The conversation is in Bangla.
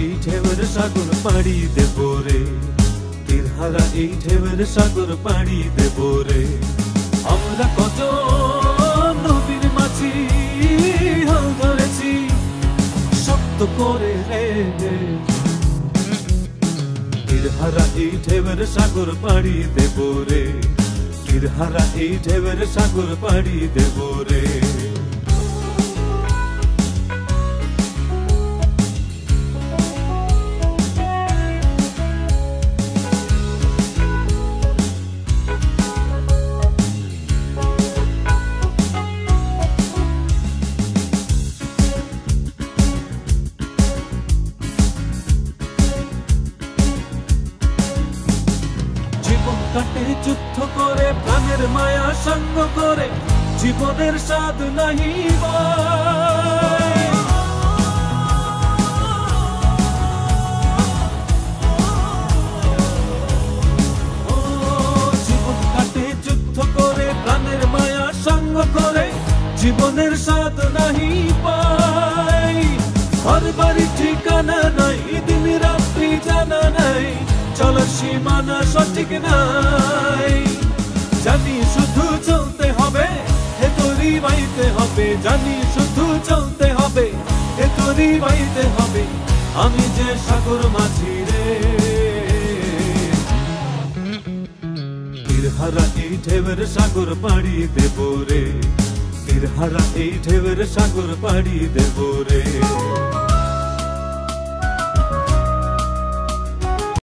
এই ঢেউয়ের সাগর পাড়ি দেব রে, তীরহারা এই ঢেউয়ের সাগর পাড়ি দেব রে। আমরা কত নদীর মাঝি হাল ধরেছি শক্ত করে রে, তীরহারা এই ঢেউয়ের সাগর পাড়ি দেব রে, তীরহারা এই ঢেউয়ের সাগর পাড়ি দেব রে। কাটে যুদ্ধ করে প্রাণের মায়া সঙ্গ করে জীবনের স্বাদ নাহি জীবন কাটে যুদ্ধ করে প্রাণের মায়া সঙ্গ করে জীবনের স্বাদ নাহি পাই। ঘর বাড়ি ঠিকানা নাই, দিন রাত্রি জানা নাই, চলার সীমানা সঠিক নাই। জানি শুধু চলতে হবে, এ তোরই বাইতে হবে, জানি শুধু চলতে হবে, এ তোরই বাইতে হবে। আমি যে সাগর মাঝি রে, তীরহারা এই ঢেউয়ের সাগর পাড়ি দেব রে, তীরহারা এই ঢেউয়ের সাগর পাড়ি দেব রে।